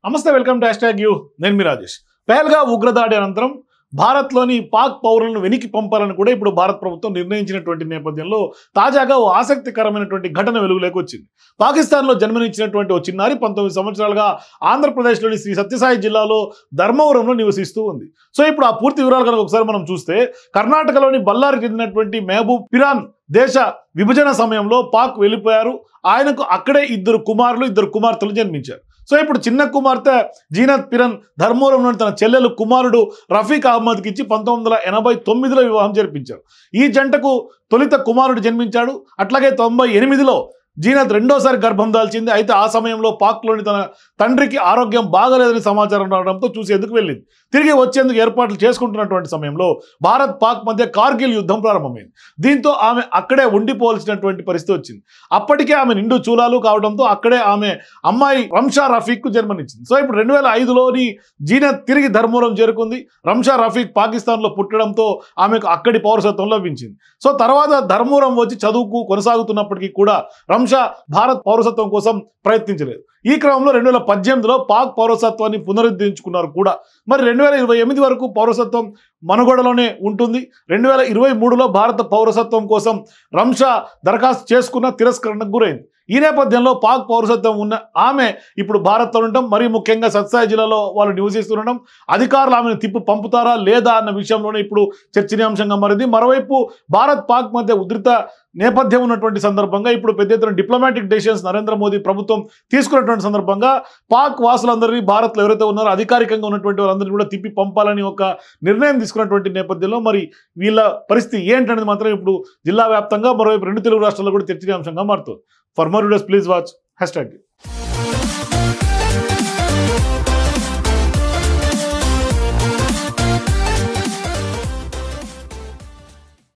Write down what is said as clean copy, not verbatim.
నమస్తే, welcome to #you. నేను మీ రాజేష్. పహల్గామ్ ఉగ్రదాడి అనంతరం భారత్లోని పాక్ పౌరులను వెనక్కి పంపాలని కూడా ఇప్పుడు భారత ప్రభుత్వం నిర్ణయించినటువంటి నేపథ్యంలో తాజాగా ఓ ఆసక్తికరమైనటువంటి ఘటన వెలుగులోకి వచ్చింది. పాకిస్తాన్లో జన్మనిచ్చినటువంటి ఓ చిన్నారి 19 సంవత్సరాలుగా ఆంధ్రప్రదేశ్లోని శ్రీ సత్యసాయి జిల్లాలో ధర్మవరంలో నివసిస్తూ ఉంది. సో ఇప్పుడు ఆ పూర్తి వివరాలు కనుక ఒకసారి మనం చూస్తే, కర్ణాటకలోని బళ్ళారికి చెందినటువంటి మహబూబ్ పిరాన్ దేశ విభజన సమయంలో పాక్ వెళ్ళిపోయారు. ఆయనకు అక్కడే 2 కుమారులు 2 కుమార్తెలు జన్మించారు. సో ఇప్పుడు చిన్న కుమార్తె జీనత్ పిరన్ ధర్మవరంలోని తన చెల్లెలు కుమారుడు రఫీక్ అహ్మద్కి ఇచ్చి 1989లో వివాహం జరిపించారు. ఈ జంటకు తొలిత కుమారుడు జన్మించాడు. అట్లాగే 98లో జీనత్ రెండోసారి గర్భం దాల్చింది. అయితే ఆ సమయంలో పాక్లోని తన తండ్రికి ఆరోగ్యం బాగలేదని సమాచారం రావడంతో చూసేందుకు వెళ్ళింది. తిరిగి వచ్చేందుకు ఏర్పాట్లు చేసుకుంటున్నటువంటి సమయంలో భారత్ పాక్ మధ్య కార్గిల్ యుద్ధం ప్రారంభమైంది. దీంతో ఆమె అక్కడే ఉండిపోవాల్సినటువంటి పరిస్థితి వచ్చింది. అప్పటికే ఆమె నిండు చూలాలు కావడంతో అక్కడే ఆమె అమ్మాయి రంషా రఫీక్కు జన్మనిచ్చింది. సో ఇప్పుడు 2005లోని జీనత్ తిరిగి ధర్మవరం చేరుకుంది. రంషా రఫీక్ పాకిస్తాన్లో పుట్టడంతో ఆమెకు అక్కడి పౌరసత్వం లభించింది. సో తర్వాత ధర్మవరం వచ్చి చదువుకు కొనసాగుతున్నప్పటికీ కూడా రంషా భారత్ పౌరసత్వం కోసం ప్రయత్నించలేదు. ఈ క్రమంలో 2018లో పాక్ పౌరసత్వాన్ని పునరుద్ధరించుకున్నారు కూడా. మరి 2028 వరకు పౌరసత్వం మనుగడలోనే ఉంటుంది. 2023లో భారత పౌరసత్వం కోసం రంషా దరఖాస్తు చేసుకున్న తిరస్కరణకు గురైంది. ఈ నేపథ్యంలో పాక్ పౌరసత్వం ఉన్న ఆమె ఇప్పుడు భారత్లో ఉండటం, మరీ ముఖ్యంగా సత్సాయి జిల్లాలో వాళ్ళు నివసిస్తుండడం, అధికారులు ఆమెను తిప్పి పంపుతారా లేదా అన్న విషయంలోనే ఇప్పుడు చర్చనీయాంశంగా మారింది. మరోవైపు భారత్ పాక్ మధ్య ఉధృత నేపథ్యం ఉన్నటువంటి సందర్భంగా ఇప్పుడు పెద్ద ఎత్తున డిప్లొమాటిక్ డెసిషన్స్ నరేంద్ర మోదీ ప్రభుత్వం తీసుకున్నటువంటి సందర్భంగా పాక్ వాసులందరినీ భారత్లో ఎవరైతే ఉన్నారో అధికారికంగా ఉన్నటువంటి వాళ్ళందరినీ కూడా తిప్పి పంపాలని ఒక నిర్ణయం తీసుకున్నటువంటి నేపథ్యంలో మరి వీళ్ళ పరిస్థితి ఏంటనేది మాత్రం ఇప్పుడు జిల్లా వ్యాప్తంగా, మరోవైపు 2 తెలుగు రాష్ట్రాల్లో కూడా చర్చనీయాంశంగా మారుతుంది. For more videos, please watch #.